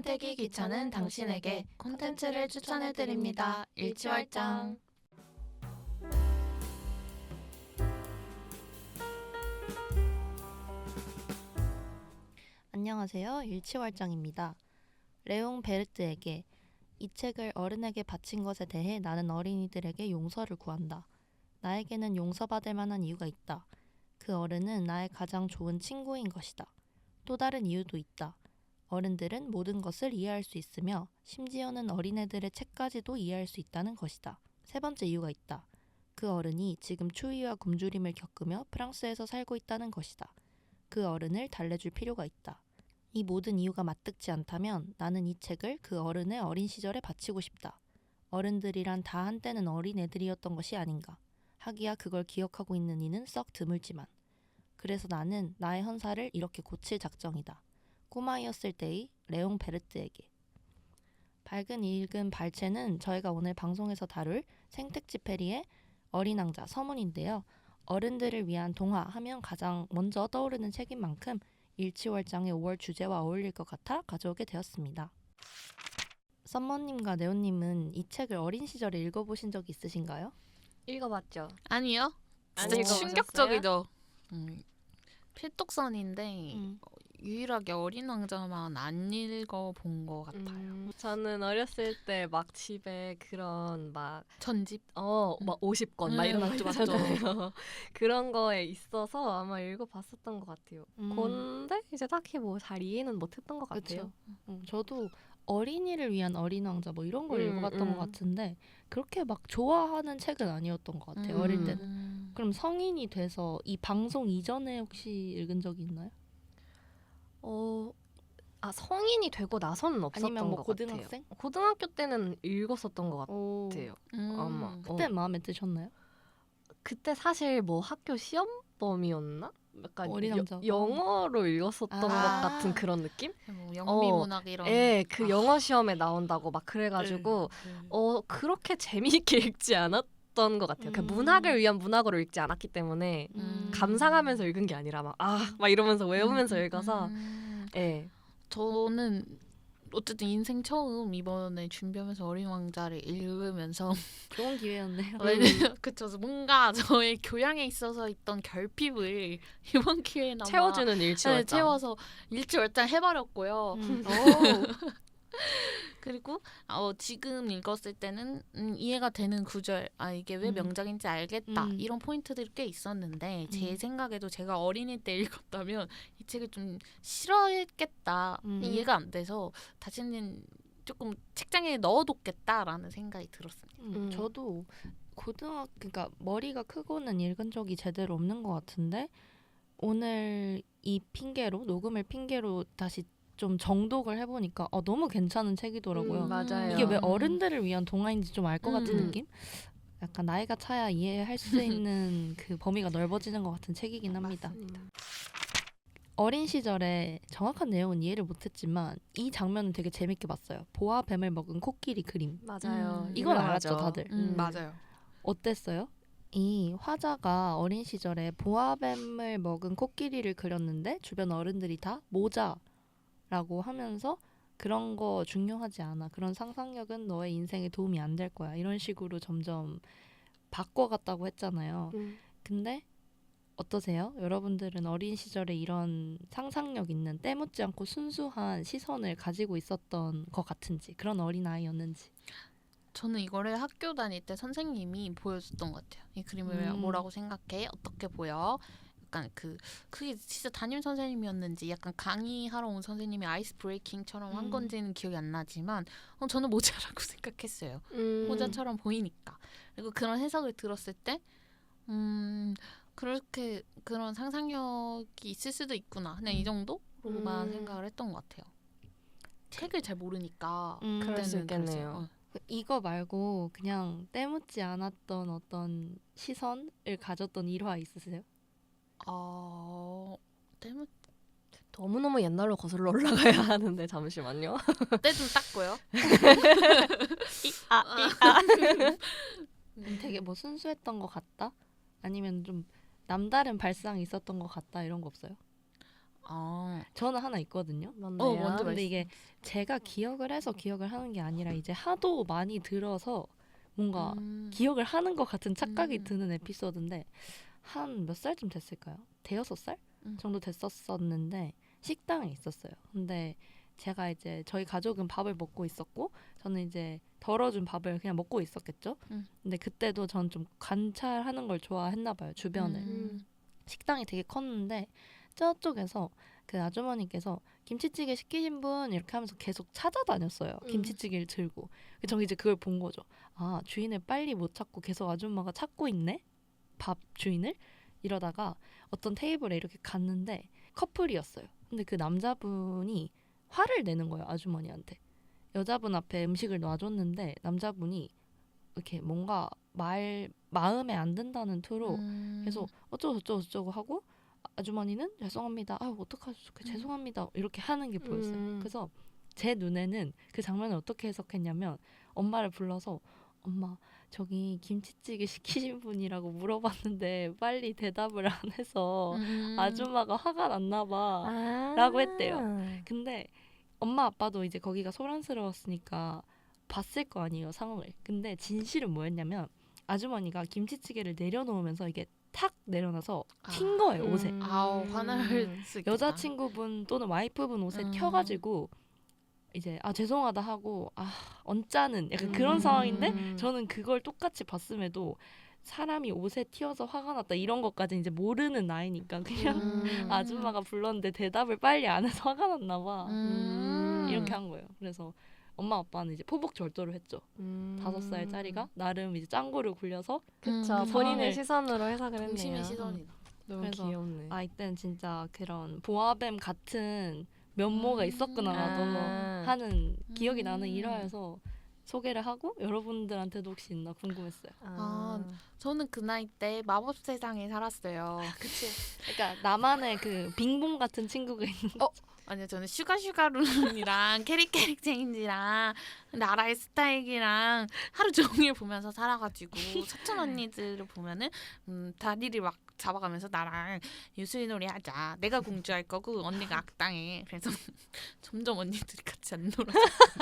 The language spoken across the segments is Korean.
선택이 귀찮은 당신에게 콘텐츠를 추천해드립니다. 일치월장. 안녕하세요. 일치월장입니다. 레옹 베르트에게 이 책을 어른에게 바친 것에 대해 나는 어린이들에게 용서를 구한다. 나에게는 용서받을 만한 이유가 있다. 그 어른은 나의 가장 좋은 친구인 것이다. 또 다른 이유도 있다. 어른들은 모든 것을 이해할 수 있으며 심지어는 어린애들의 책까지도 이해할 수 있다는 것이다. 세 번째 이유가 있다. 그 어른이 지금 추위와 굶주림을 겪으며 프랑스에서 살고 있다는 것이다. 그 어른을 달래줄 필요가 있다. 이 모든 이유가 맞듣지 않다면 나는 이 책을 그 어른의 어린 시절에 바치고 싶다. 어른들이란 다 한때는 어린애들이었던 것이 아닌가. 하기야 그걸 기억하고 있는 이는 썩 드물지만. 그래서 나는 나의 헌사를 이렇게 고칠 작정이다. 꼬마이었을 때의 레옹 베르트에게. 밝은 읽은 발췌는 저희가 오늘 방송에서 다룰 생텍쥐페리의 어린 왕자 서문인데요. 어른들을 위한 동화 하면 가장 먼저 떠오르는 책인 만큼 일치월장의 5월 주제와 어울릴 것 같아 가져오게 되었습니다. 썸머님과 네오님은 이 책을 어린 시절에 읽어보신 적이 있으신가요? 읽어봤죠. 아니요. 안 진짜 읽어보셨어요? 충격적이죠. 필독선인데 음. 유일하게 어린 왕자만 안 읽어본 것 같아요. 저는 어렸을 때 막 집에 그런 막 전집? 막 50권 막 이런 거 맞죠, 있잖아요. 그런 거에 있어서 아마 읽어봤었던 것 같아요. 근데 이제 딱히 뭐 잘 이해는 못했던 것 같아요. 저도 어린이를 위한 어린 왕자 뭐 이런 걸 읽어봤던 것 같은데 그렇게 막 좋아하는 책은 아니었던 것 같아요. 어릴 때는. 그럼 성인이 돼서 이 방송 이전에 혹시 읽은 적이 있나요? 성인이 되고 나서는 없었던 아니면 뭐 것 고등학생? 같아요. 고등학교 때는 읽었었던 것 오, 같아요. 아마. 그때 마음에 드셨나요? 그때 사실 뭐 학교 시험범이었나? 약간 어린 왕자가? 영어로 읽었었던 것 아. 같은 그런 느낌? 뭐 영미문학 이런. 예, 그 영어 시험에 나온다고 막 그래가지고 그렇게 재미있게 읽지 않았던 것 같아요. 그 문학을 위한 문학으로 읽지 않았기 때문에 감상하면서 읽은 게 아니라 막 이러면서 외우면서 읽어서 예. 저는 어쨌든 인생 처음 이번에 준비하면서 어린 왕자를 읽으면서 좋은 기회였네요. 그쵸, 뭔가 저의 교양에 있어서 있던 결핍을 이번 기회에나마 채워주는 일치월장. 채워서 일치월장 해버렸고요. 그리고 지금 읽었을 때는 이해가 되는 구절, 이게 왜 명작인지 알겠다, 이런 포인트들이 꽤 있었는데 제 생각에도 제가 어린이 때 읽었다면 이 책을 좀 싫어했겠다, 이해가 안 돼서 다시는 조금 책장에 넣어뒀겠다라는 생각이 들었습니다. 저도 그러니까 머리가 크고는 읽은 적이 제대로 없는 것 같은데 오늘 이 핑계로 녹음을 핑계로 다시 좀 정독을 해보니까 너무 괜찮은 책이더라고요. 맞아요. 이게 왜 어른들을 위한 동화인지 좀 알 것 같은 느낌? 약간 나이가 차야 이해할 수 있는 그 범위가 넓어지는 것 같은 책이긴 합니다. 맞습니다. 어린 시절에 정확한 내용은 이해를 못했지만 이 장면은 되게 재밌게 봤어요. 보아 뱀을 먹은 코끼리 그림. 맞아요. 이건 유명하죠. 알았죠, 다들. 맞아요. 어땠어요? 이 화자가 어린 시절에 보아뱀을 먹은 코끼리를 그렸는데 주변 어른들이 다 모자라고 하면서 그런 거 중요하지 않아. 그런 상상력은 너의 인생에 도움이 안 될 거야. 이런 식으로 점점 바꿔갔다고 했잖아요. 근데 어떠세요? 여러분들은 어린 시절에 이런 상상력 있는 때묻지 않고 순수한 시선을 가지고 있었던 것 같은지, 그런 어린아이였는지. 저는 이거를 학교 다닐 때 선생님이 보여줬던 것 같아요. 이 그림을 뭐라고 생각해? 어떻게 보여? 약간 그게 진짜 담임 선생님이었는지 약간 강의하러 온 선생님이 아이스 브레이킹처럼 한 건지는 기억이 안 나지만 저는 모자라고 생각했어요. 모자처럼 보이니까. 그리고 그런 해석을 들었을 때 그렇게 그런 상상력이 있을 수도 있구나. 그냥 이 정도로만 생각을 했던 것 같아요. 책을 잘 모르니까 그럴 수 그때는 있겠네요. 그랬어요. 이거 말고 그냥 때묻지 않았던 어떤 시선을 가졌던 일화 있으세요? 때문 너무너무 옛날로 거슬러 올라가야 하는데 잠시만요. 때좀 닦고요. 되게 뭐 순수했던 것 같다? 아니면 좀 남다른 발상이 있었던 것 같다 이런 거 없어요? 저는 하나 있거든요. 맞네요. 먼저 근데 이게 제가 기억을 해서 기억을 하는 게 아니라 이제 하도 많이 들어서 뭔가 기억을 하는 것 같은 착각이 드는 에피소드인데 한 몇 살쯤 됐을까요? 대여섯 살 정도 됐었었는데 식당에 있었어요. 근데 제가 이제 저희 가족은 밥을 먹고 있었고 저는 이제 덜어준 밥을 그냥 먹고 있었겠죠. 근데 그때도 전 좀 관찰하는 걸 좋아했나 봐요. 주변을. 식당이 되게 컸는데 저쪽에서 그 아주머니께서 김치찌개 시키신 분 이렇게 하면서 계속 찾아다녔어요. 김치찌개를 들고. 저 이제 그걸 본 거죠. 아, 주인을 빨리 못 찾고 계속 아줌마가 찾고 있네? 밥 주인을? 이러다가 어떤 테이블에 이렇게 갔는데 커플이었어요. 근데 그 남자분이 화를 내는 거예요. 아주머니한테. 여자분 앞에 음식을 놔줬는데 남자분이 이렇게 뭔가 마음에 안 든다는 투로 계속 어쩌고 저쩌고 저쩌고 하고 아주머니는 죄송합니다. 아유 어떡하죠? 죄송합니다. 이렇게 하는 게 보였어요. 그래서 제 눈에는 그 장면을 어떻게 해석했냐면 엄마를 불러서 엄마 저기 김치찌개 시키신 분이라고 물어봤는데 빨리 대답을 안 해서 아줌마가 화가 났나 봐 라고 했대요. 근데 엄마 아빠도 이제 거기가 소란스러웠으니까 봤을 거 아니에요 상황을. 근데 진실은 뭐였냐면 아주머니가 김치찌개를 내려놓으면서 이게 탁 내려놔서 튄 거예요 옷에. 화날 수 있겠다. 여자친구분 또는 와이프분 옷에 튀어가지고 이제 죄송하다 하고 언짢은 약간 그런 상황인데 저는 그걸 똑같이 봤음에도 사람이 옷에 튀어서 화가 났다 이런 것까지 이제 모르는 나이니까 그냥 아줌마가 불렀는데 대답을 빨리 안 해서 화가 났나 봐 이렇게 한 거예요. 그래서 엄마 아빠는 이제 포복 절도를 했죠. 5살짜리가 나름 이제 짱구를 굴려서 그쵸. 그 본인의 상황을- 시선으로 해석을 했네요. 동심의 시선이다. 너무 그래서 귀엽네. 이때는 진짜 그런 보아뱀 같은 면모가 있었구나 나도 하는 기억이 나는 일화여서 소개를 하고 여러분들한테도 혹시 있나 궁금했어요. 저는 그 나이 때 마법 세상에 살았어요. 그치. 그러니까 나만의 그 빙봉 같은 친구가 있는 아니요, 저는 슈가슈가룬이랑 캐릭캐릭 체인지랑 나라의 스타일이랑 하루 종일 보면서 살아가지고 사촌 언니들을 보면은 다리를 막 잡아가면서 나랑 유수리 놀이 하자. 내가 공주할 거고 언니가 악당해. 그래서 점점 언니들이 같이 안 놀아서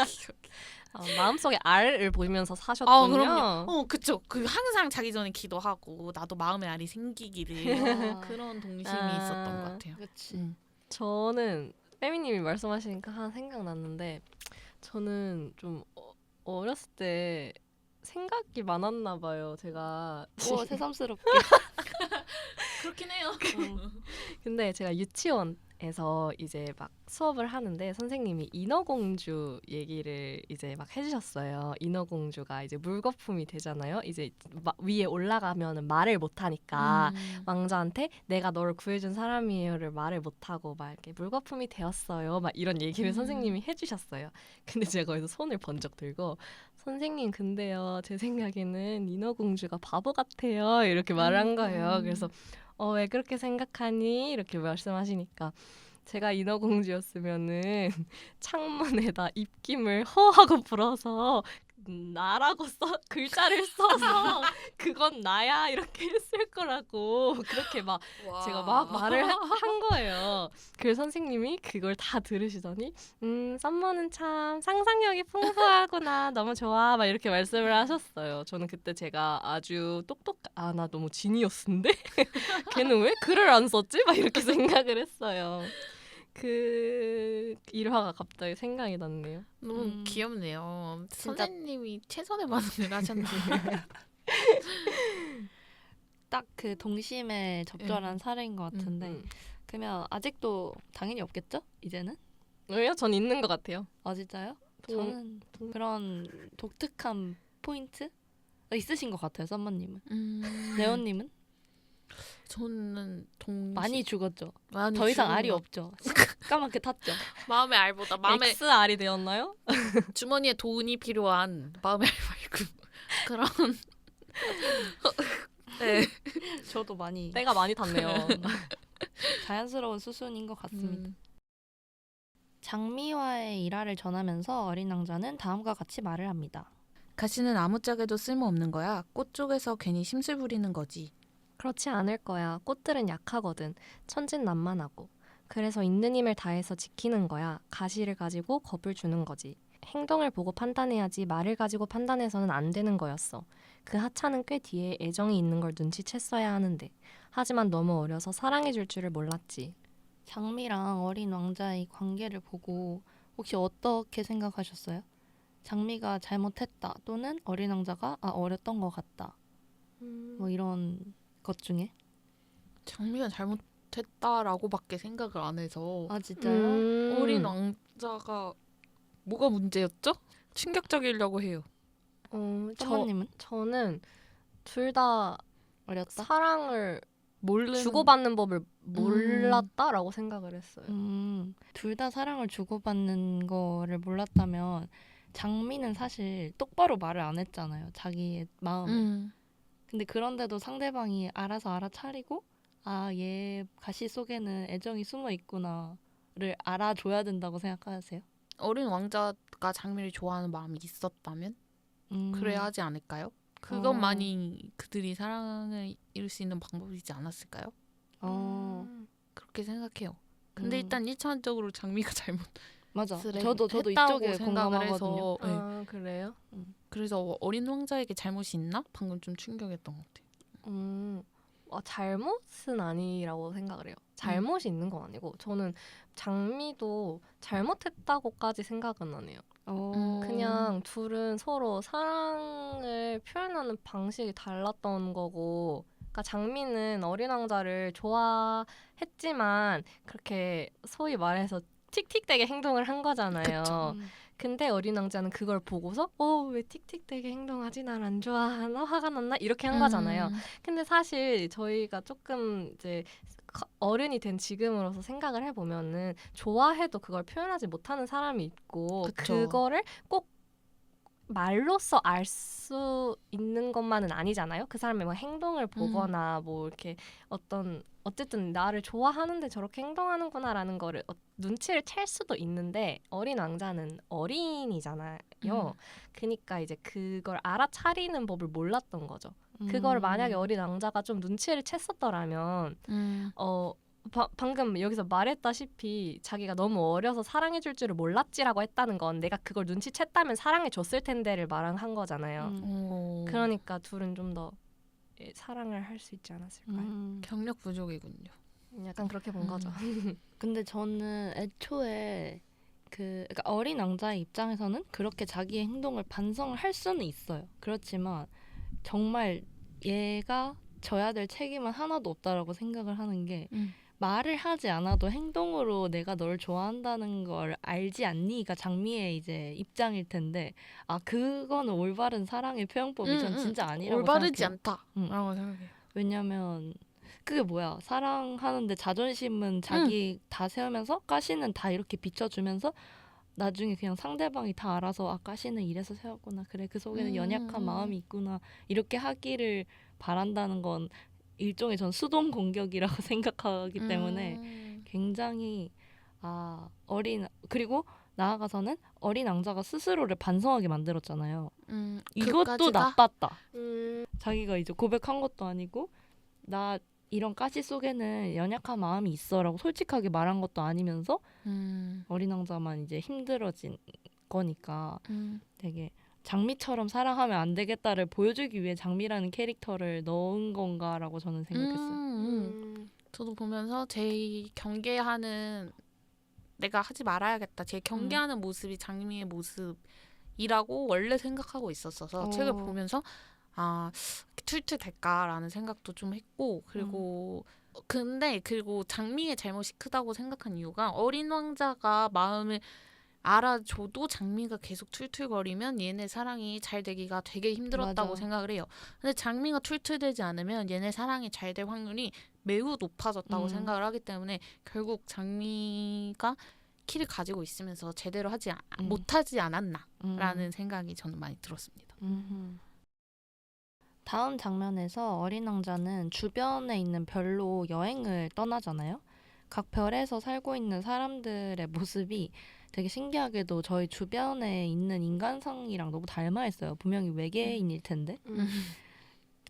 기억이. 마음속에 알을 보이면서 사셨군요. 그럼요. 그쵸. 그 항상 자기 전에 기도하고 나도 마음의 알이 생기기를 그런 동심이 있었던 것 같아요. 그치. 저는 빼미님이 말씀하시니까 하나 생각났는데 저는 좀 어렸을 때 생각이 많았나 봐요. 제가 새삼스럽게. 그렇긴 해요. 근데 제가 유치원에서 이제 막 수업을 하는데 선생님이 인어공주 얘기를 이제 막 해주셨어요. 인어공주가 이제 물거품이 되잖아요. 이제 위에 올라가면 말을 못하니까 왕자한테 내가 너를 구해준 사람이에요를 말을 못하고 막 이렇게 물거품이 되었어요. 막 이런 얘기를 선생님이 해주셨어요. 근데 제가 거기서 손을 번쩍 들고 선생님 근데요 제 생각에는 인어공주가 바보 같아요 이렇게 말한 거예요. 그래서 왜 그렇게 생각하니? 이렇게 말씀하시니까 제가 인어공주였으면은 창문에다 입김을 허하고 불어서 나라고 글자를 써서 그건 나야 이렇게 했을 거라고 그렇게 막 제가 막 말을 한 거예요. 그래서 선생님이 그걸 다 들으시더니 썸머는 참 상상력이 풍부하구나 너무 좋아 막 이렇게 말씀을 하셨어요. 저는 그때 제가 아주 나 너무 지니어스인데 걔는 왜 글을 안 썼지? 막 이렇게 생각을 했어요. 그 일화가 갑자기 생각이 났네요. 너무 귀엽네요. 선생님이 최선의 마음을 하셨네요. 딱 그 동심에 적절한 사례인 것 같은데 그러면 아직도 당연히 없겠죠? 이제는? 왜요? 전 있는 것 같아요. 진짜요? 저는 그런 독특한 포인트 있으신 것 같아요. 썸머님은. 레온님은? 저는 많이 죽었죠. 많이 더 이상 죽은 알이 것- 없죠. 까맣게 탔죠. 마음의 알보다 XR이 되었나요? 주머니에 돈이 필요한 마음의 알 말고 그런 네. 저도 많이 때가 많이 탔네요. 자연스러운 수순인 것 같습니다. 장미와의 일화를 전하면서 어린 왕자는 다음과 같이 말을 합니다. 가시는 아무짝에도 쓸모없는 거야. 꽃 쪽에서 괜히 심술 부리는 거지. 그렇지 않을 거야. 꽃들은 약하거든. 천진난만하고. 그래서 있는 힘을 다해서 지키는 거야. 가시를 가지고 겁을 주는 거지. 행동을 보고 판단해야지 말을 가지고 판단해서는 안 되는 거였어. 그 하찮은 꽤 뒤에 애정이 있는 걸 눈치챘어야 하는데 하지만 너무 어려서 사랑해줄 줄을 몰랐지. 장미랑 어린 왕자의 관계를 보고 혹시 어떻게 생각하셨어요? 장미가 잘못했다 또는 어린 왕자가 어렸던 것 같다 뭐 이런 것 중에 장미가 잘못했다라고밖에 생각을 안 해서 진짜요? 어린 왕자가 뭐가 문제였죠? 충격적이려고 해요. 선모님은 저는 둘 다 어렸다? 사랑을 모르는 주고받는 법을 몰랐다라고 생각을 했어요. 둘 다 사랑을 주고받는 거를 몰랐다면 장미는 사실 똑바로 말을 안 했잖아요. 자기의 마음을. 근데 그런데도 상대방이 알아서 알아차리고 얘 가시 속에는 애정이 숨어 있구나를 알아줘야 된다고 생각하세요? 어린 왕자가 장미를 좋아하는 마음이 있었다면 그래야 하지 않을까요? 그것만이 그들이 사랑을 이룰 수 있는 방법이지 않았을까요? 그렇게 생각해요. 근데 일단 1차원적으로 장미가 맞아. 잘못을 저도 했다고 이쪽에 생각을 공감하거든요. 해서 네. 그래요? 그래서 어린 왕자에게 잘못이 있나? 방금 좀 충격이었던 것 같아요. 잘못은 아니라고 생각을 해요. 잘못이 있는 건 아니고 저는 장미도 잘못했다고까지 생각은 안 해요. 그냥 둘은 서로 사랑을 표현하는 방식이 달랐던 거고 그러니까 장미는 어린 왕자를 좋아했지만 그렇게 소위 말해서 틱틱대게 행동을 한 거잖아요. 그쵸. 근데 어린 왕자는 그걸 보고서 왜 틱틱대게 행동하지? 날 안 좋아하나? 화가 났나? 이렇게 한 거잖아요. 근데 사실 저희가 조금 이제 어른이 된 지금으로서 생각을 해보면은 좋아해도 그걸 표현하지 못하는 사람이 있고 그쵸. 그거를 꼭 말로써 알 수 있는 것만은 아니잖아요. 그 사람의 뭐 행동을 보거나 뭐 이렇게 어쨌든 나를 좋아하는데 저렇게 행동하는구나라는 거를 눈치를 챌 수도 있는데 어린 왕자는 어린이잖아요. 그러니까 이제 그걸 알아차리는 법을 몰랐던 거죠. 그걸 만약에 어린 왕자가 좀 눈치를 챘었더라면 방금 여기서 말했다시피 자기가 너무 어려서 사랑해줄 줄을 몰랐지라고 했다는 건 내가 그걸 눈치챘다면 사랑해줬을 텐데를 말한 거잖아요. 그러니까 둘은 좀 더 사랑을 할 수 있지 않았을까요? 경력 부족이군요. 약간 그렇게 본 거죠. 근데 저는 애초에 그러니까 어린 왕자의 입장에서는 그렇게 자기의 행동을 반성을 할 수는 있어요. 그렇지만 정말 얘가 져야 될 책임은 하나도 없다라고 생각을 하는 게 말을 하지 않아도 행동으로 내가 널 좋아한다는 걸 알지 않니가 장미의 이제 입장일 텐데 그거는 올바른 사랑의 표현법이 전 진짜 아니라고 올바르지 생각해요. 않다라고 생각해요. 왜냐면 그게 뭐야 사랑하는데 자존심은 자기 다 세우면서 가시는 다 이렇게 비춰주면서 나중에 그냥 상대방이 다 알아서 가시는 이래서 세웠구나 그래 그 속에는 연약한 마음이 있구나 이렇게 하기를 바란다는 건 일종의 전 수동 공격이라고 생각하기 때문에 굉장히 그리고 나아가서는 어린 왕자가 스스로를 반성하게 만들었잖아요. 이것도 그까지가? 나빴다. 자기가 이제 고백한 것도 아니고 나 이런 가시 속에는 연약한 마음이 있어라고 솔직하게 말한 것도 아니면서 어린 왕자만 이제 힘들어진 거니까 되게 장미처럼 사랑하면 안 되겠다를 보여주기 위해 장미라는 캐릭터를 넣은 건가라고 저는 생각했어요. 저도 보면서 제일 경계하는 내가 하지 말아야겠다. 제일 경계하는 모습이 장미의 모습이라고 원래 생각하고 있었어서 책을 보면서 툴툴 될까라는 생각도 좀 했고 그리고 그리고 장미의 잘못이 크다고 생각한 이유가 어린 왕자가 마음을 알아줘도 장미가 계속 툴툴거리면 얘네 사랑이 잘 되기가 되게 힘들었다고 맞아. 생각을 해요. 근데 장미가 툴툴대지 않으면 얘네 사랑이 잘 될 확률이 매우 높아졌다고 생각을 하기 때문에 결국 장미가 키를 가지고 있으면서 제대로 못하지 않았나라는 생각이 저는 많이 들었습니다. 다음 장면에서 어린 왕자는 주변에 있는 별로 여행을 떠나잖아요. 각 별에서 살고 있는 사람들의 모습이 되게 신기하게도 저희 주변에 있는 인간상이랑 너무 닮아 있어요. 분명히 외계인일 텐데.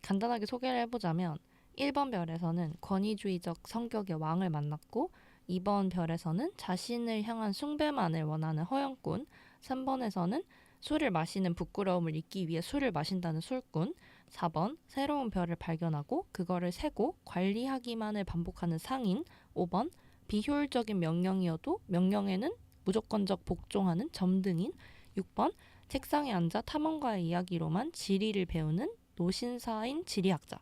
간단하게 소개를 해보자면 1번 별에서는 권위주의적 성격의 왕을 만났고 2번 별에서는 자신을 향한 숭배만을 원하는 허영꾼, 3번에서는 술을 마시는 부끄러움을 잊기 위해 술을 마신다는 술꾼, 4번 새로운 별을 발견하고 그거를 세고 관리하기만을 반복하는 상인, 5번 비효율적인 명령이어도 명령에는 무조건적 복종하는 점등인, 6번 책상에 앉아 탐험가의 이야기로만 지리를 배우는 노신사인 지리학자.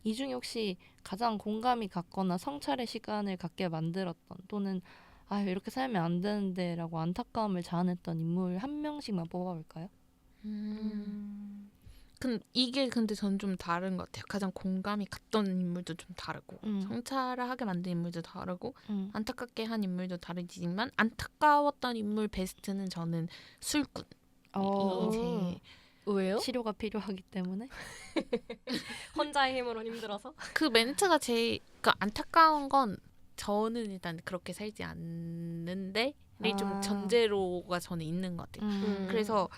이 중에 혹시 가장 공감이 갔거나 성찰의 시간을 갖게 만들었던 또는 아 이렇게 살면 안 되는데 라고 안타까움을 자아냈던 인물 한 명씩만 뽑아볼까요? 이게 근데 전 좀 다른 것 같아요. 가장 공감이 갔던 인물도 좀 다르고 성찰을 하게 만든 인물도 다르고 안타깝게 한 인물도 다르지만 안타까웠던 인물 베스트는 저는 술꾼. 제 왜요? 치료가 필요하기 때문에. 혼자의 힘으로 힘들어서? 그 멘트가 제일 안타까운 건 저는 일단 그렇게 살지 않는데 좀 전제로가 저는 있는 것 같아요. 그래서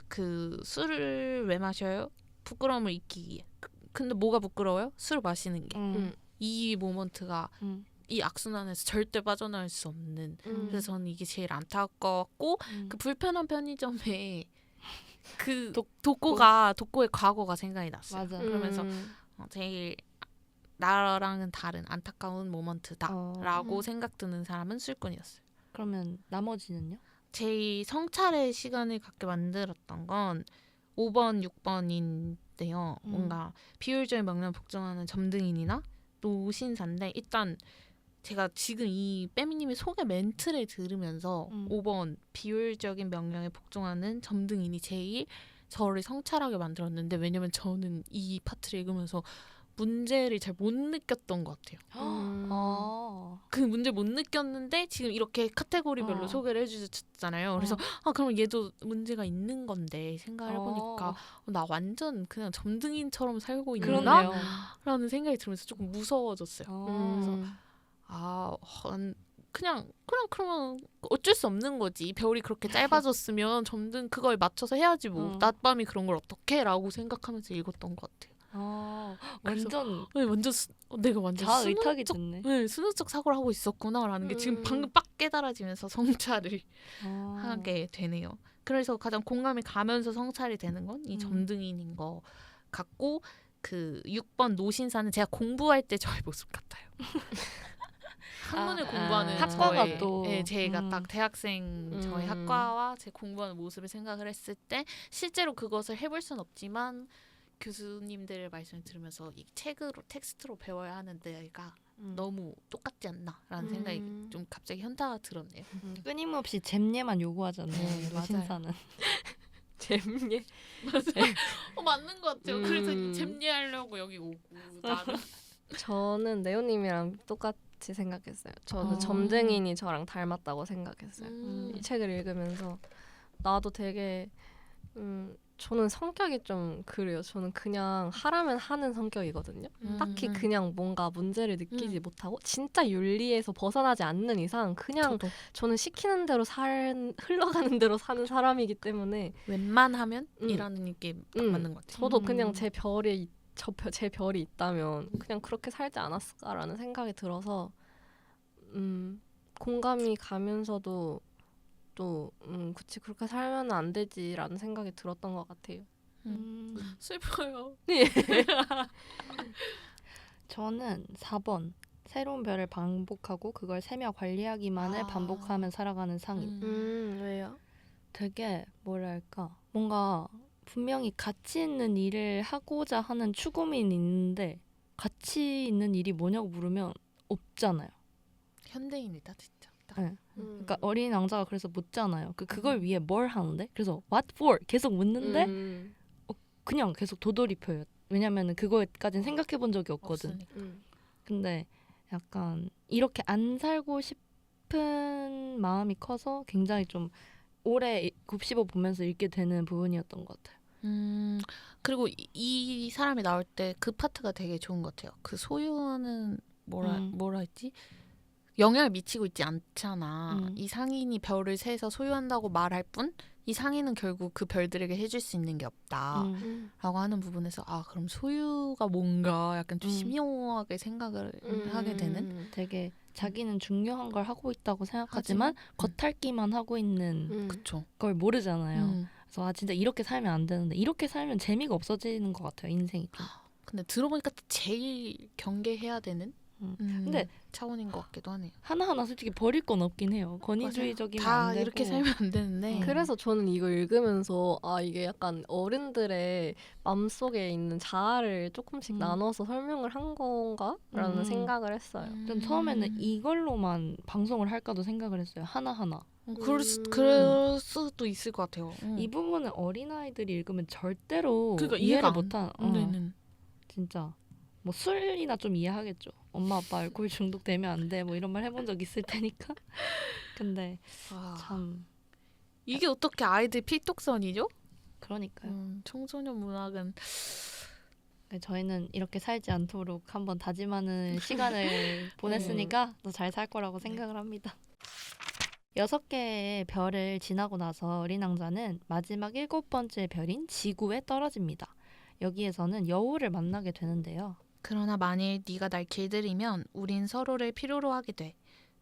그 술을 왜 마셔요? 부끄러움을 잊기 위해. 근데 뭐가 부끄러워요? 술을 마시는 게. 이 모먼트가 이 악순환에서 절대 빠져나올 수 없는. 그래서 저는 이게 제일 안타까웠고 그 불편한 편의점에 그 독고의 과거가 생각이 났어요. 맞아. 그러면서 제일 나랑은 다른 안타까운 모먼트다라고 생각 드는 사람은 술꾼이었어요. 그러면 나머지는요? 제 성찰의 시간을 갖게 만들었던 건 5번, 6번인데요. 뭔가 비효율적인 명령 복종하는 점등인이나 노신사인데 일단 제가 지금 이 빼미님의 소개 멘트를 들으면서 5번 비효율적인 명령에 복종하는 점등인이 제일 저를 성찰하게 만들었는데 왜냐면 저는 이 파트를 읽으면서 문제를 잘 못 느꼈던 것 같아요. 그 문제 못 느꼈는데 지금 이렇게 카테고리별로 소개를 해주셨잖아요. 그래서 그럼 얘도 문제가 있는 건데 생각을 해보니까 나 완전 그냥 점등인처럼 살고 있나? 라는 생각이 들면서 조금 무서워졌어요. 그래서 그냥 그러면 어쩔 수 없는 거지. 별이 그렇게 짧아졌으면 점등 그거에 맞춰서 해야지 뭐. 낮밤이 그런 걸 어떻게? 라고 생각하면서 읽었던 것 같아요. 완전 내가 완전 자의탁이 됐네. 순우적 사고를 하고 있었구나라는 게 지금 방금 빡 깨달아지면서 성찰을 하게 되네요. 그래서 가장 공감이 가면서 성찰이 되는 건 이 점등인인 것 같고 그 6번 노신사는 제가 공부할 때 저의 모습 같아요. 학문을 공부하는 학과가 저의, 또 제가 딱 대학생 저의 학과와 제 공부하는 모습을 생각을 했을 때 실제로 그것을 해볼 순 없지만 교수님들의 말씀을 들으면서 이 책으로 텍스트로 배워야 하는 데가 너무 똑같지 않나라는 생각이 좀 갑자기 현타가 들었네요. 끊임없이 잼예만 요구하잖아요. 노신사는. 잼예. 맞는 것 같아요. 그래서 이 잼예하려고 여기 오고 나는. 저는 네오님이랑 똑같이 생각했어요. 저는 점등인이 저랑 닮았다고 생각했어요. 이 책을 읽으면서 나도 되게 저는 성격이 좀 그래요. 저는 그냥 하라면 하는 성격이거든요. 딱히 그냥 뭔가 문제를 느끼지 못하고 진짜 윤리에서 벗어나지 않는 이상 그냥 저는 시키는 대로 흘러가는 대로 사는 사람이기 때문에 웬만하면 이라는 게 맞는 것 같아요. 저도 그냥 제 별이 있다면 그냥 그렇게 살지 않았을까라는 생각이 들어서 공감이 가면서도 또 그치 그렇게 살면 안 되지라는 생각이 들었던 것 같아요. 슬퍼요. 저는 4번 새로운 별을 반복하고 그걸 세며 관리하기만을 반복하면 살아가는 상인. 왜요? 되게 뭐랄까 뭔가 분명히 가치 있는 일을 하고자 하는 추구민이 있는데 가치 있는 일이 뭐냐고 물으면 없잖아요. 현대인이다 진짜. 네. 그러니까 어린 왕자가 그래서 묻잖아요. 그걸 위해 뭘 하는데? 그래서 what for? 계속 묻는데 그냥 계속 도돌이표예요. 왜냐면은 그거까지는 생각해 본 적이 없거든. 근데 약간 이렇게 안 살고 싶은 마음이 커서 굉장히 좀 오래 곱씹어 보면서 읽게 되는 부분이었던 것 같아요. 그리고 이 사람이 나올 때 그 파트가 되게 좋은 것 같아요. 그 소유는 뭐라 했지? 영향을 미치고 있지 않잖아. 이 상인이 별을 세서 소유한다고 말할 뿐 이 상해는 결국 그 별들에게 해줄 수 있는 게 없다라고 하는 부분에서 그럼 소유가 뭔가 약간 좀 심오하게 생각을 하게 되는 되게 자기는 중요한 걸 하고 있다고 생각하지만 겉핥기만 하고 있는 그쵸. 걸 모르잖아요. 그래서 진짜 이렇게 살면 안 되는데 이렇게 살면 재미가 없어지는 것 같아요. 인생이 좀. 근데 들어보니까 제일 경계해야 되는 근데 차원인 것 같기도 하네요. 하나하나 솔직히 버릴 건 없긴 해요. 권위주의적이면 다 안 되고. 이렇게 살면 안 되는데. 그래서 저는 이거 읽으면서 이게 약간 어른들의 마음속에 있는 자아를 조금씩 나눠서 설명을 한 건가라는 생각을 했어요. 전 처음에는 이걸로만 방송을 할까도 생각을 했어요. 하나하나. 그럴 수도 있을 것 같아요. 이 부분은 어린아이들이 읽으면 절대로 그러니까 이해를 못한. 네는. 진짜. 뭐 술이나 좀 이해하겠죠. 엄마 아빠 알코올 중독되면 안 돼. 뭐 이런 말 해본 적 있을 테니까. 근데 참 이게 어떻게 아이들 필독선이죠? 그러니까요. 청소년 문학은 저희는 이렇게 살지 않도록 한번 다짐하는 시간을 보냈으니까 더 잘 살 거라고 생각을 합니다. 6개의 별을 지나고 나서 어린 왕자는 마지막 7번째 별인 지구에 떨어집니다. 여기에서는 여우를 만나게 되는데요. 그러나 만일 네가 날 길들이면 우린 서로를 필요로 하게 돼.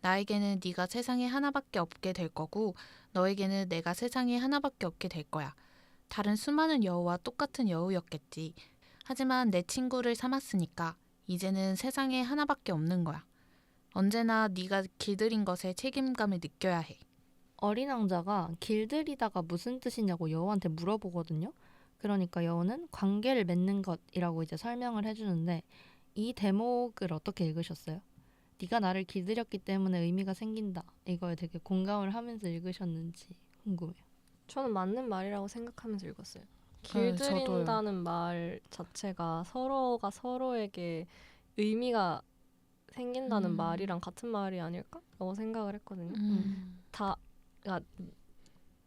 나에게는 네가 세상에 하나밖에 없게 될 거고 너에게는 내가 세상에 하나밖에 없게 될 거야. 다른 수많은 여우와 똑같은 여우였겠지. 하지만 내 친구를 삼았으니까 이제는 세상에 하나밖에 없는 거야. 언제나 네가 길들인 것에 책임감을 느껴야 해. 어린 왕자가 길들이다가 무슨 뜻이냐고 여우한테 물어보거든요. 그러니까 여우는 관계를 맺는 것이라고 이제 설명을 해주는데 이 대목을 어떻게 읽으셨어요? 네가 나를 길들였기 때문에 의미가 생긴다. 이거에 되게 공감을 하면서 읽으셨는지 궁금해요. 저는 맞는 말이라고 생각하면서 읽었어요. 저도요. 길들인다는 말 자체가 서로가 서로에게 의미가 생긴다는 말이랑 같은 말이 아닐까라고 생각을 했거든요. 그러니까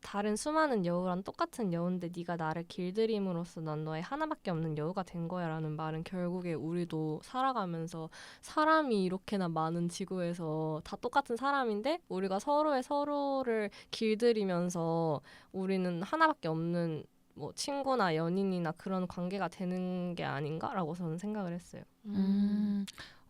다른 수많은 여우랑 똑같은 여우인데 네가 나를 길들임으로써 난 너의 하나밖에 없는 여우가 된 거야 라는 말은 결국에 우리도 살아가면서 사람이 이렇게나 많은 지구에서 다 똑같은 사람인데 우리가 서로를 길들이면서 우리는 하나밖에 없는 뭐 친구나 연인이나 그런 관계가 되는 게 아닌가라고 저는 생각을 했어요.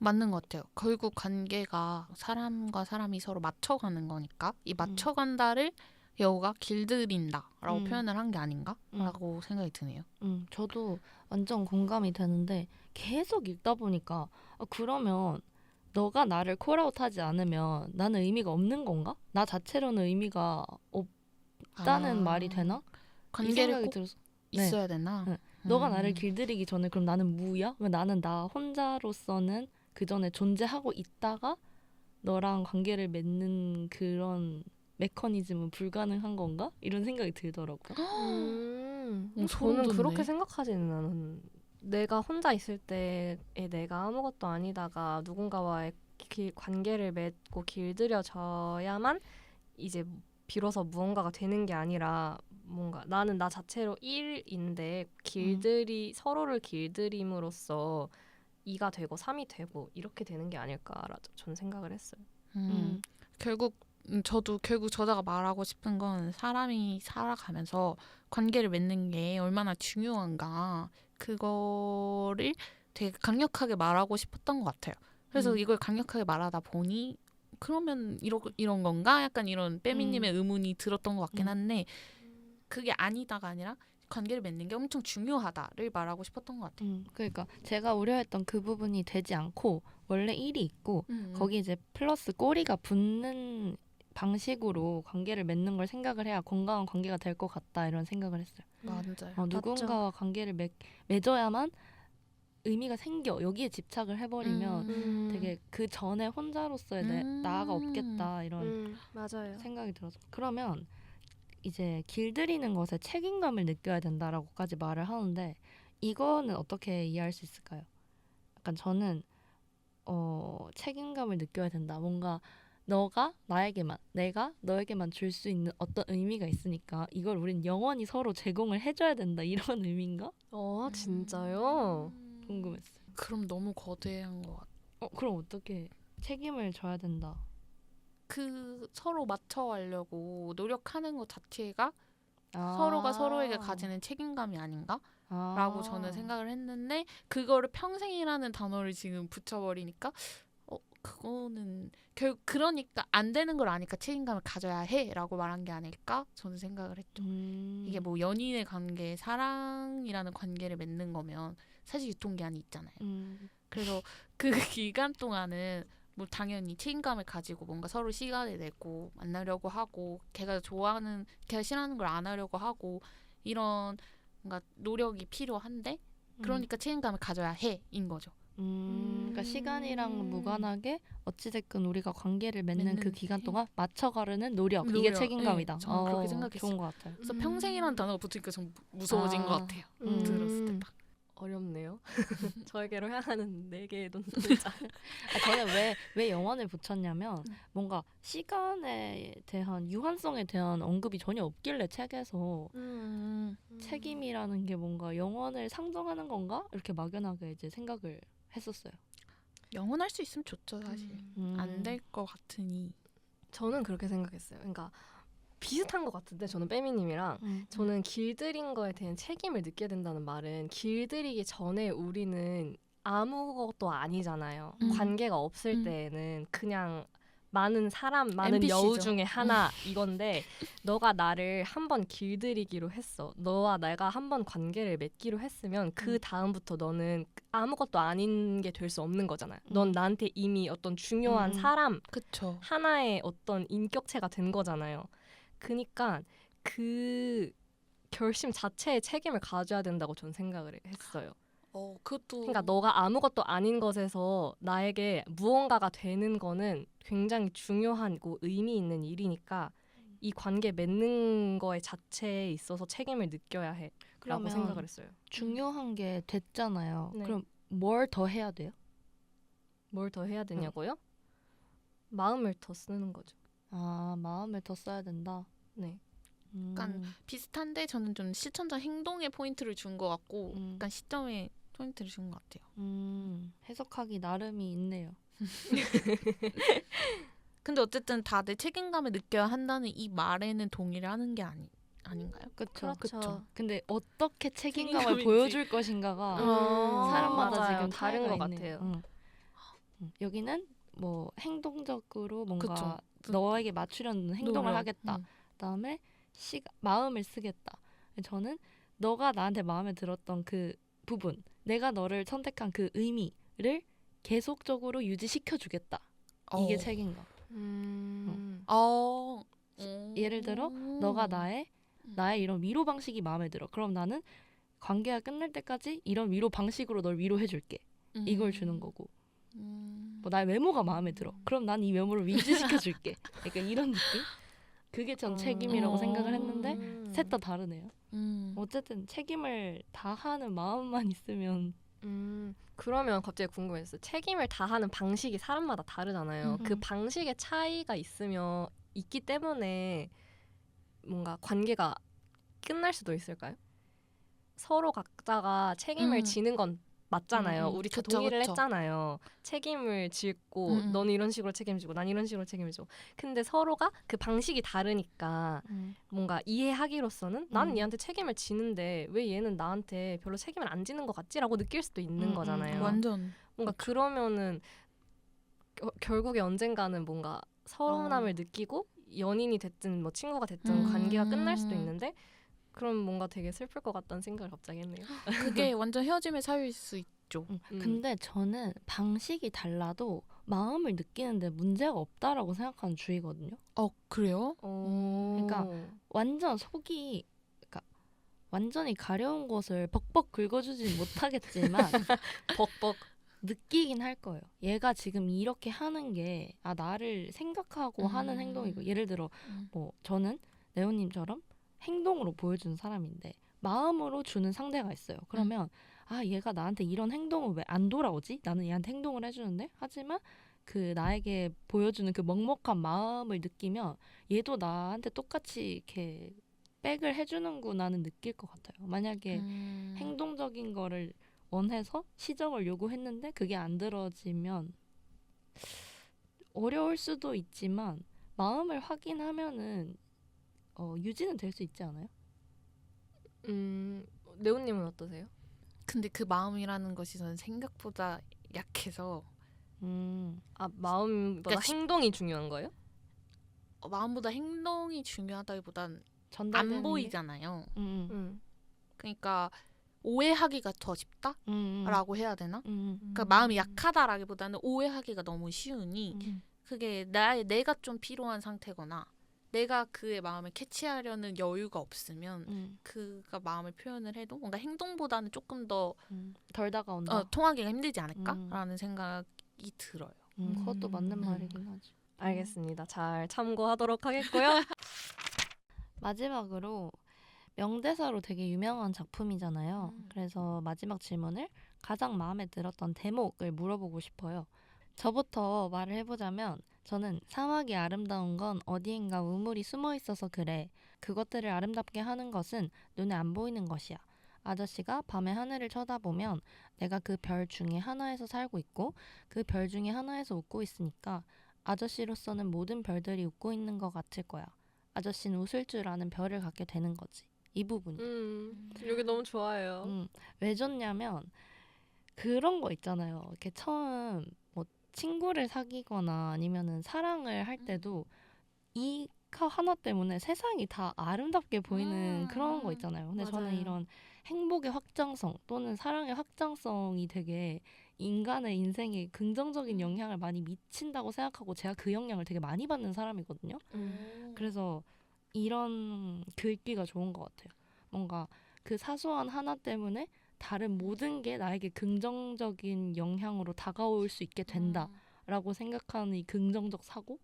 맞는 것 같아요. 결국 관계가 사람과 사람이 서로 맞춰가는 거니까 이 맞춰간다를 여우가 길들인다라고 표현을 한 게 아닌가라고 생각이 드네요. 저도 완전 공감이 되는데 계속 읽다 보니까 그러면 너가 나를 콜아웃하지 않으면 나는 의미가 없는 건가? 나 자체로는 의미가 없다는 말이 되나? 관계를 꼭 들어서. 있어야 되나? 네. 너가 나를 길들이기 전에 그럼 나는 무야? 왜 나는 나 혼자로서는 그 전에 존재하고 있다가 너랑 관계를 맺는 그런 메커니즘은 불가능한 건가? 이런 생각이 들더라고요. 저는 그렇게 생각하지는 않은. 내가 혼자 있을 때에 내가 아무것도 아니다가 누군가와의 관계를 맺고 길들여져야만 이제 비로소 무언가가 되는 게 아니라 뭔가 나는 나 자체로 1인데 서로를 길들임으로써 2가 되고 3이 되고 이렇게 되는 게 아닐까라고 저는 생각을 했어요. 결국 저자가 말하고 싶은 건 사람이 살아가면서 관계를 맺는 게 얼마나 중요한가 그거를 되게 강력하게 말하고 싶었던 것 같아요. 그래서 이걸 강력하게 말하다 보니 그러면 이런 건가? 약간 이런 빼미님의 의문이 들었던 것 같긴 한데 그게 아니다가 아니라 관계를 맺는 게 엄청 중요하다를 말하고 싶었던 것 같아요. 그러니까 제가 우려했던 그 부분이 되지 않고 원래 1이 있고 거기 이제 플러스 꼬리가 붙는 방식으로 관계를 맺는 걸 생각을 해야 건강한 관계가 될 것 같다 이런 생각을 했어요. 맞아요. 누군가와 관계를 맺어야만 의미가 생겨. 여기에 집착을 해버리면 되게 그 전에 혼자로서의 나가 없겠다 이런 맞아요. 생각이 들어서 그러면 이제 길들이는 것에 책임감을 느껴야 된다라고까지 말을 하는데 이거는 어떻게 이해할 수 있을까요? 약간 저는 책임감을 느껴야 된다. 뭔가 너가 나에게만, 내가 너에게만 줄 수 있는 어떤 의미가 있으니까 이걸 우린 영원히 서로 제공을 해줘야 된다. 이런 의미인가? 진짜요? 궁금했어요. 그럼 너무 거대한 것 같아요. 그럼 어떻게 책임을 져야 된다. 서로 맞춰가려고 노력하는 것 자체가 서로가 서로에게 가지는 책임감이 아닌가라고 저는 생각을 했는데 그거를 평생이라는 단어를 지금 붙여버리니까 그거는 결국 그러니까 안 되는 걸 아니까 책임감을 가져야 해라고 말한 게 아닐까 저는 생각을 했죠. 이게 뭐 연인의 관계, 사랑이라는 관계를 맺는 거면 사실 유통기한이 있잖아요. 그래서 그 기간 동안은 뭐 당연히 책임감을 가지고 뭔가 서로 시간을 내고 만나려고 하고 걔가 싫어하는 걸 안 하려고 하고 이런 뭔가 노력이 필요한데 그러니까 책임감을 가져야 해인 거죠. 그러니까 시간이랑 무관하게 어찌됐건 우리가 관계를 맺는 그 기간 동안 맞춰가려는 노력. 이게 책임감이다. 네, 저는 그렇게 생각했어요. 좋은 것 같아요. 그래서 평생이라는 단어가 붙으니까 좀 무서워진 것 같아요. 들었을 때 딱. 어렵네요. 저에게로 향하는 4개의 눈동자. 저는 왜 영원을 붙였냐면 뭔가 시간에 대한 유한성에 대한 언급이 전혀 없길래 책에서 책임이라는 게 뭔가 영원을 상정하는 건가? 이렇게 막연하게 이제 생각을 했었어요. 영원할 수 있으면 좋죠 사실. 안 될 것 같으니. 저는 그렇게 생각했어요. 그러니까 비슷한 것 같은데 저는 빼미님이랑 저는 길들인 거에 대한 책임을 느껴야 된다는 말은 길들이기 전에 우리는 아무것도 아니잖아요. 관계가 없을 때는 그냥 많은 NPC 죠. 여우 중에 하나 이건데 너가 나를 한번 길들이기로 했어. 너와 내가 한번 관계를 맺기로 했으면 그 다음부터 너는 아무것도 아닌 게 될 수 없는 거잖아요. 넌 나한테 이미 어떤 중요한 사람 그쵸. 하나의 어떤 인격체가 된 거잖아요. 그니까 그 결심 자체에 책임을 가져야 된다고 전 생각을 했어요. 그것도. 그러니까 너가 아무것도 아닌 것에서 나에게 무언가가 되는 거는 굉장히 중요하고 의미 있는 일이니까 이 관계 맺는 거에 자체에 있어서 책임을 느껴야 해. 라고 생각을 했어요. 중요한 게 됐잖아요. 네. 그럼 뭘 더 해야 돼요? 뭘 더 해야 되냐고요? 마음을 더 쓰는 거죠. 마음을 더 써야 된다. 네. 약간 비슷한데 저는 좀 시청자 행동에 포인트를 준 것 같고 약간 시점에 포인트를 준 것 같아요. 해석하기 나름이 있네요. 근데 어쨌든 다들 책임감을 느껴야 한다는 이 말에는 동의를 하는 게 아닌가요? 그렇죠. 그렇죠. 근데 어떻게 책임감을 책임감인지. 보여줄 것인가가 사람마다 맞아요. 지금 다른 차이가 것 있네요. 같아요. 여기는 뭐 행동적으로 뭔가 그쵸. 너에게 맞추려는 행동을 노력. 하겠다. 그다음에 마음을 쓰겠다. 저는 너가 나한테 마음에 들었던 그 부분, 내가 너를 선택한 그 의미를 계속적으로 유지시켜주겠다. 이게 책임감. 예를 들어 너가 나의 이런 위로 방식이 마음에 들어. 그럼 나는 관계가 끝날 때까지 이런 위로 방식으로 널 위로해줄게. 이걸 주는 거고. 뭐 나의 외모가 마음에 들어. 그럼 난 이 외모를 유지시켜줄게. 약간 이런 느낌? 그게 전 책임이라고 생각을 했는데 셋 다 다르네요. 어쨌든 책임을 다하는 마음만 있으면 그러면 갑자기 궁금했어요. 책임을 다하는 방식이 사람마다 다르잖아요. 그 방식의 차이가 있기 때문에 뭔가 관계가 끝날 수도 있을까요? 서로 각자가 책임을 지는 건 맞잖아요. 우리 다 그쵸, 동의를 그쵸. 했잖아요. 책임을 짓고 넌 이런 식으로 책임지고 난 이런 식으로 책임지고. 근데 서로가 그 방식이 다르니까 뭔가 이해하기로서는 난 얘한테 책임을 지는데 왜 얘는 나한테 별로 책임을 안 지는 것 같지라고 느낄 수도 있는 거잖아요. 완전. 뭔가 그러면은 결국에 언젠가는 뭔가 서운함을 느끼고 연인이 됐든 뭐 친구가 됐든 관계가 끝날 수도 있는데 그럼 뭔가 되게 슬플 것 같다는 생각을 갑자기 했네요. 그게 완전 헤어짐의 사유일 수 있죠. 근데 저는 방식이 달라도 마음을 느끼는데 문제가 없다라고 생각하는 주의거든요. 그래요? 그러니까 완전 속이 완전히 가려운 곳을 벅벅 긁어주진 못하겠지만 벅벅 느끼긴 할 거예요. 얘가 지금 이렇게 하는 게 나를 생각하고 하는 행동이고 예를 들어 뭐 저는 네오님처럼 행동으로 보여주는 사람인데 마음으로 주는 상대가 있어요. 그러면 얘가 나한테 이런 행동을 왜 안 돌아오지? 나는 얘한테 행동을 해주는데 하지만 그 나에게 보여주는 그 먹먹한 마음을 느끼면 얘도 나한테 똑같이 이렇게 백을 해주는구나는 느낄 것 같아요. 만약에 행동적인 거를 원해서 시정을 요구했는데 그게 안 들어지면 어려울 수도 있지만 마음을 확인하면은 유지는 될 수 있지 않아요? 네오님은 어떠세요? 근데 그 마음이라는 것이 저는 생각보다 약해서 마음보다 그러니까 행동이 중요한 거예요? 마음보다 행동이 중요하다기보단 전달되는 안 게? 보이잖아요. 음. 그러니까 오해하기가 더 쉽다라고 해야 되나? 그러니까 음. 마음이 약하다라기보다는 오해하기가 너무 쉬우니 그게 내가 좀 필요한 상태거나 내가 그의 마음을 캐치하려는 여유가 없으면 그가 마음을 표현을 해도 뭔가 행동보다는 조금 더 덜 다가온다. 통하기가 힘들지 않을까라는 생각이 들어요. 그것도 맞는 말이긴 하지. 알겠습니다. 잘 참고하도록 하겠고요. 마지막으로 명대사로 되게 유명한 작품이잖아요. 그래서 마지막 질문을 가장 마음에 들었던 대목을 물어보고 싶어요. 저부터 말을 해보자면 저는 사막이 아름다운 건 어디엔가 우물이 숨어 있어서 그래. 그것들을 아름답게 하는 것은 눈에 안 보이는 것이야. 아저씨가 밤에 하늘을 쳐다보면 내가 그 별 중에 하나에서 살고 있고 그 별 중에 하나에서 웃고 있으니까 아저씨로서는 모든 별들이 웃고 있는 것 같을 거야. 아저씨는 웃을 줄 아는 별을 갖게 되는 거지. 이 부분이. 여기 너무 좋아요. 왜 좋냐면 그런 거 있잖아요. 이렇게 처음 뭐 친구를 사귀거나 아니면은 사랑을 할 때도 이 하나 때문에 세상이 다 아름답게 보이는 그런 거 있잖아요. 근데 저는 맞아요. 이런 행복의 확장성 또는 사랑의 확장성이 되게 인간의 인생에 긍정적인 영향을 많이 미친다고 생각하고 제가 그 영향을 되게 많이 받는 사람이거든요. 그래서 이런 글귀가 좋은 것 같아요. 뭔가 그 사소한 하나 때문에 다른 모든 게 나에게 긍정적인 영향으로 다가올 수 있게 된다라고 생각하는 이 긍정적 사고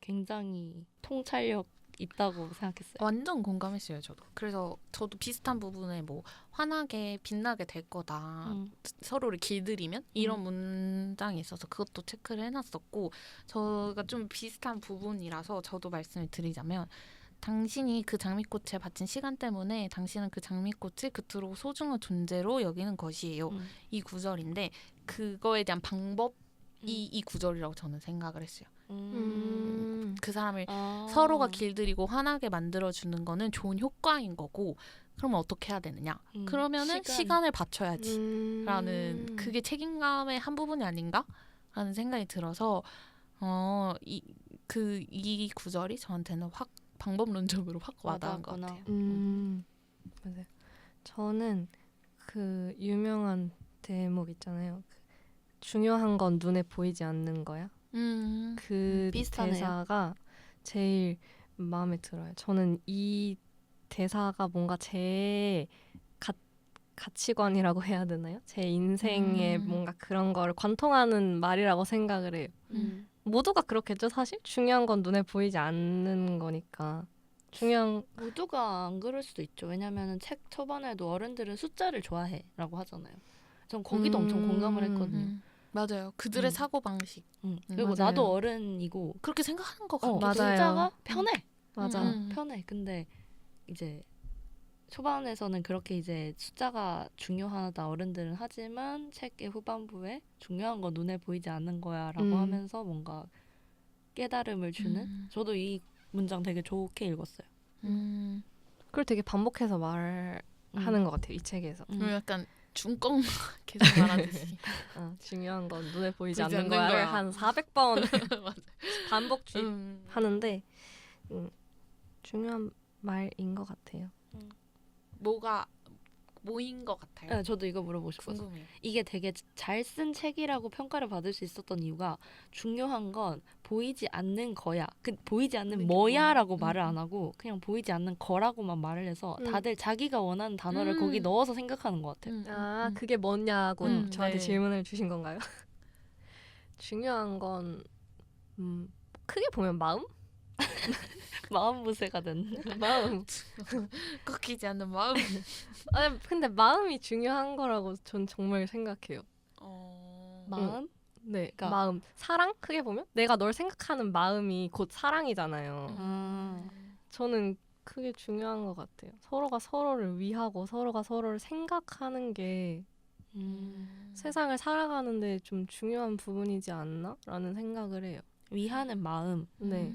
굉장히 통찰력 있다고 생각했어요. 완전 공감했어요, 저도. 그래서 저도 비슷한 부분에 뭐 환하게 빛나게 될 거다. 서로를 길들이면 이런 문장이 있어서 그것도 체크를 해놨었고 저가 좀 비슷한 부분이라서 저도 말씀을 드리자면 당신이 그 장미꽃에 바친 시간 때문에 당신은 그 장미꽃을 그토록 소중한 존재로 여기는 것이에요. 이 구절인데 그거에 대한 방법이 이 구절이라고 저는 생각을 했어요. 그 사람을 서로가 길들이고 환하게 만들어주는 거는 좋은 효과인 거고 그러면 어떻게 해야 되느냐? 그러면은 시간을 바쳐야지 라는 그게 책임감의 한 부분이 아닌가? 라는 생각이 들어서 이 구절이 저한테는 확 방법론적으로 확 와닿은 것 같아요. 맞아요. 저는 그 유명한 대목 있잖아요. 중요한 건 눈에 보이지 않는 거야. 그 비슷하네요. 대사가 제일 마음에 들어요. 저는 이 대사가 뭔가 제 가치관이라고 해야 되나요? 제 인생에 뭔가 그런 걸 관통하는 말이라고 생각을 해요. 모두가 그렇겠죠, 사실? 중요한 건 눈에 보이지 않는 거니까. 모두가 안 그럴 수도 있죠. 왜냐면은 책 초반에도 어른들은 숫자를 좋아해라고 하잖아요. 전 거기도 엄청 공감을 했거든요. 맞아요. 그들의 사고 방식. 그리고 맞아요. 나도 어른이고 그렇게 생각하는 것 같기도 맞아요. 숫자가 편해. 맞아. 편해. 근데 이제 초반에서는 그렇게 이제 숫자가 중요하다 어른들은 하지만 책의 후반부에 중요한 건 눈에 보이지 않는 거야라고 하면서 뭔가 깨달음을 주는. 저도 이 문장 되게 좋게 읽었어요. 그걸 되게 반복해서 말하는 것 같아요, 이 책에서. 약간 중껑 계속 말하듯이. 중요한 건 눈에 보이지 보이지 않는 않는 거야를 거야. 한 400번 맞아. 반복 하는데 중요한 말인 것 같아요. 뭐가 뭐인 것 같아요. 네, 저도 이거 물어보고 싶었어요. 궁금해요. 이게 되게 잘 쓴 책이라고 평가를 받을 수 있었던 이유가 중요한 건 보이지 않는 거야. 보이지 않는 뭐야라고 말을 안 하고 그냥 보이지 않는 거라고만 말을 해서 다들 자기가 원하는 단어를 거기 넣어서 생각하는 것 같아요. 그게 뭐냐고 저한테 네. 질문을 주신 건가요? 중요한 건 크게 보면 마음? 마음 무새가 됐네. 마음. 꺾이지 않는 마음. 아니, 근데 마음이 중요한 거라고 전 정말 생각해요. 마음? 네, 그러니까- 마음. 사랑? 크게 보면? 내가 널 생각하는 마음이 곧 사랑이잖아요. 저는 그게 중요한 것 같아요. 서로가 서로를 위하고 서로가 서로를 생각하는 게 세상을 살아가는데 좀 중요한 부분이지 않나? 라는 생각을 해요. 위하는 마음. 네.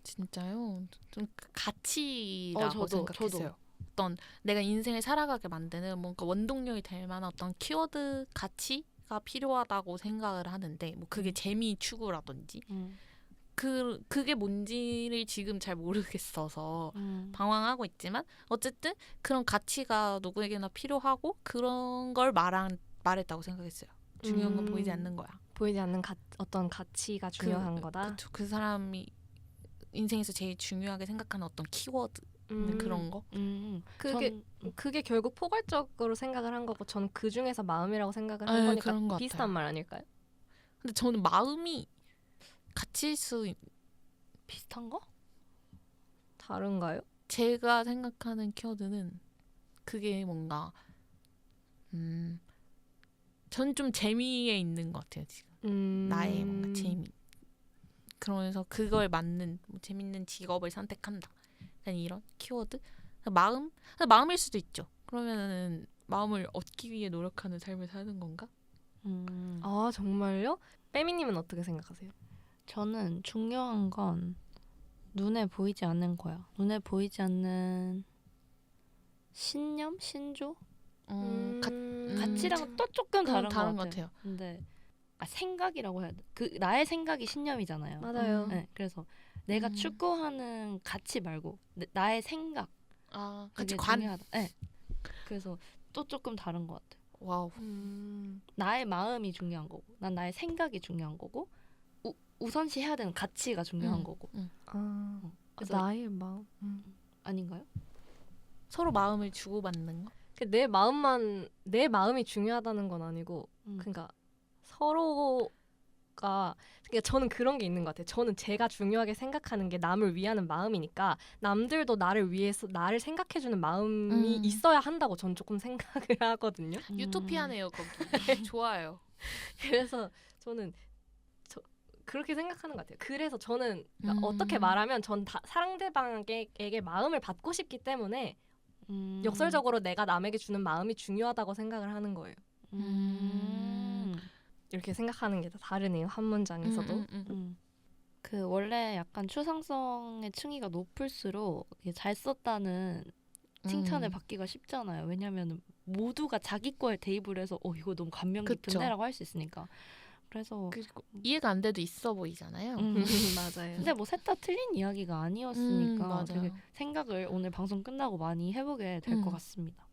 진짜요? 좀 가치라고 저도. 생각했어요. 어떤 내가 인생을 살아가게 만드는 뭔가 원동력이 될 만한 어떤 키워드 가치가 필요하다고 생각을 하는데 뭐 그게 재미 추구라든지 그게 뭔지를 지금 잘 모르겠어서 방황하고 있지만 어쨌든 그런 가치가 누구에게나 필요하고 그런 걸 말했다고 생각했어요. 중요한 건 보이지 않는 거야. 보이지 않는 어떤 가치가 중요한 거다. 그쵸. 그 사람이 인생에서 제일 중요하게 생각하는 어떤 키워드 그런 거. 그게 결국 포괄적으로 생각을 한 거고 저는 그 중에서 마음이라고 생각을 한 그런 거니까 것 비슷한 같아요. 말 아닐까요? 근데 저는 마음이 가치일 수 비슷한 거? 다른가요? 제가 생각하는 키워드는 그게 뭔가 전 좀 재미에 있는 것 같아요 지금. 나의 뭔가 재미. 그러면서 그걸 맞는 뭐 재밌는 직업을 선택한다. 약간 이런 키워드. 마음일 수도 있죠. 그러면은 마음을 얻기 위해 노력하는 삶을 사는 건가? 아 정말요? 빼미님은 어떻게 생각하세요? 저는 중요한 건 눈에 보이지 않는 거야. 눈에 보이지 않는 신념? 신조? 가치랑은 또 조금 다른 것 같아요. 근데 생각이라고 해야 돼. 나의 생각이 신념이잖아요. 맞아요. 네, 그래서 내가 추구하는 가치 말고 나의 생각. 그게 가치관. 중요하다. 네. 그래서 또 조금 다른 것 같아요. 와우. 나의 마음이 중요한 거고, 난 나의 생각이 중요한 거고, 우선시해야 되는 가치가 중요한 거고. 그래서 나의 마음. 아닌가요? 서로 마음을 주고받는 거. 내 마음이 중요하다는 건 아니고, 그러니까 서로가 그러니까 저는 그런 게 있는 것 같아요. 저는 제가 중요하게 생각하는 게 남을 위하는 마음이니까 남들도 나를 위해서 나를 생각해주는 마음이 있어야 한다고 전 조금 생각을 하거든요. 유토피아네요 거기. 좋아요. 그래서 저는 그렇게 생각하는 것 같아요. 그래서 저는 그러니까 어떻게 말하면 전 상대방에게 마음을 받고 싶기 때문에 역설적으로 내가 남에게 주는 마음이 중요하다고 생각을 하는 거예요. 이렇게 생각하는 게 다 다르네요. 한 문장에서도. 그 원래 약간 추상성의 층위가 높을수록 잘 썼다는 칭찬을 받기가 쉽잖아요. 왜냐하면 모두가 자기 거에 대입을 해서 이거 너무 감명 깊은데라고 할 수 있으니까. 그래서 이해가 안 돼도 있어 보이잖아요. 맞아요. 근데 뭐 셋 다 틀린 이야기가 아니었으니까 되게 맞아요. 생각을 오늘 방송 끝나고 많이 해보게 될 것 같습니다.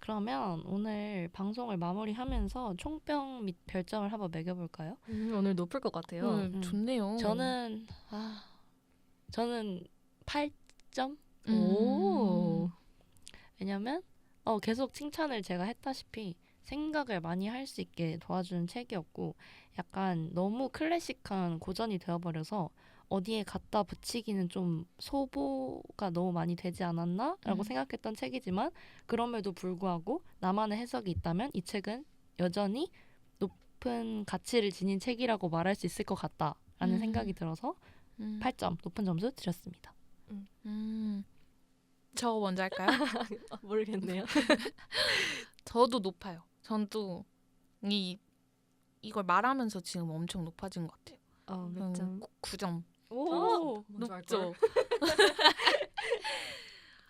그러면 오늘 방송을 마무리하면서 총평 및 별점을 한번 매겨볼까요? 오늘 높을 것 같아요. 좋네요. 저는 8점? 오. 왜냐면 계속 칭찬을 제가 했다시피 생각을 많이 할 수 있게 도와주는 책이었고 약간 너무 클래식한 고전이 되어버려서 어디에 갖다 붙이기는 좀 소보가 너무 많이 되지 않았나? 라고 생각했던 책이지만 그럼에도 불구하고 나만의 해석이 있다면 이 책은 여전히 높은 가치를 지닌 책이라고 말할 수 있을 것 같다라는 생각이 들어서 8점 높은 점수 드렸습니다. 저 먼저 할까요? 모르겠네요. 저도 높아요. 전도 이걸 말하면서 지금 엄청 높아진 것 같아요. 몇 점? 9점. 오, 높죠.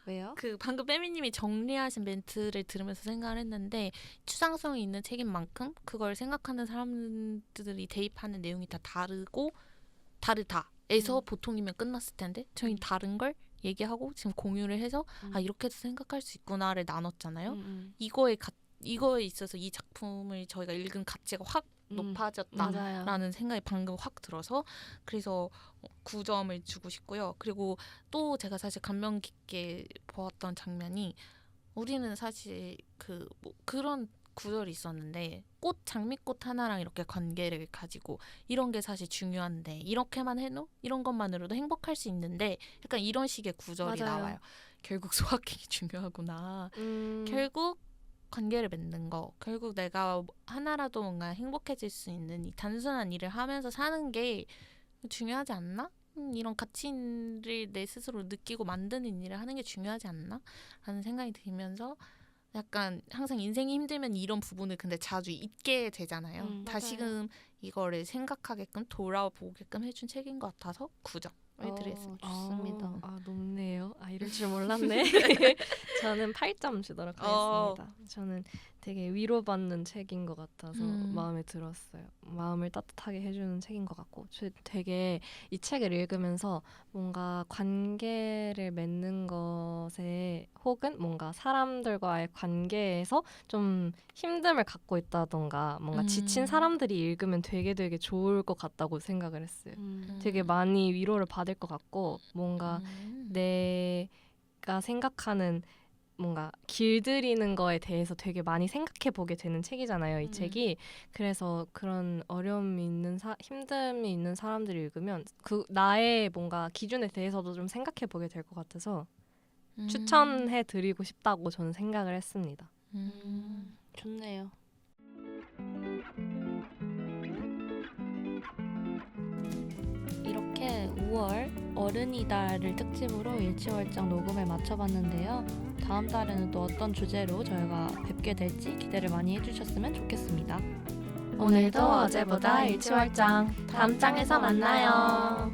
왜요? 그 방금 빼미님이 정리하신 멘트를 들으면서 생각을 했는데 추상성이 있는 책인 만큼 그걸 생각하는 사람들이 대입하는 내용이 다 다르다에서 보통이면 끝났을 텐데 저희는 다른 걸 얘기하고 지금 공유를 해서 이렇게도 생각할 수 있구나를 나눴잖아요. 이거에 있어서 이 작품을 저희가 읽은 가치가 확 높아졌다라는 생각이 방금 확 들어서 그래서 9점을 주고 싶고요. 그리고 또 제가 사실 감명 깊게 보았던 장면이 우리는 사실 그런 구절이 있었는데 장미꽃 하나랑 이렇게 관계를 가지고 이런 게 사실 중요한데 이렇게만 해도 이런 것만으로도 행복할 수 있는데 약간 이런 식의 구절이 맞아요. 나와요. 결국 소확행이 중요하구나. 결국 관계를 맺는 거, 결국 내가 하나라도 뭔가 행복해질 수 있는 이 단순한 일을 하면서 사는 게 중요하지 않나? 이런 가치를 내 스스로 느끼고 만드는 일을 하는 게 중요하지 않나? 라는 생각이 들면서 약간 항상 인생이 힘들면 이런 부분을 근데 자주 잊게 되잖아요. 다시금 이거를 생각하게끔 돌아보게끔 해준 책인 것 같아서 9점. 드리겠습니다. 좋습니다. 높네요. 이럴 줄 몰랐네. 저는 8점 주도록 하겠습니다. 저는 되게 위로받는 책인 것 같아서 마음에 들었어요. 마음을 따뜻하게 해주는 책인 것 같고 되게 이 책을 읽으면서 뭔가 관계를 맺는 것에 혹은 뭔가 사람들과의 관계에서 좀 힘듦을 갖고 있다던가 뭔가 지친 사람들이 읽으면 되게 좋을 것 같다고 생각을 했어요. 되게 많이 위로를 받을 것 같고 뭔가 내가 생각하는 뭔가 길들이는 거에 대해서 되게 많이 생각해 보게 되는 책이잖아요, 이 책이. 그래서 그런 어려움이 있는 힘듦이 있는 사람들이 읽으면 그 나의 뭔가 기준에 대해서도 좀 생각해 보게 될 것 같아서 추천해 드리고 싶다고 저는 생각을 했습니다. 좋네요. 이렇게 5월 어른이다를 특집으로 일치월장 녹음을 마쳐봤는데요. 다음 달에는 또 어떤 주제로 저희가 뵙게 될지 기대를 많이 해주셨으면 좋겠습니다. 오늘도 어제보다 일치월장 다음 장에서 만나요.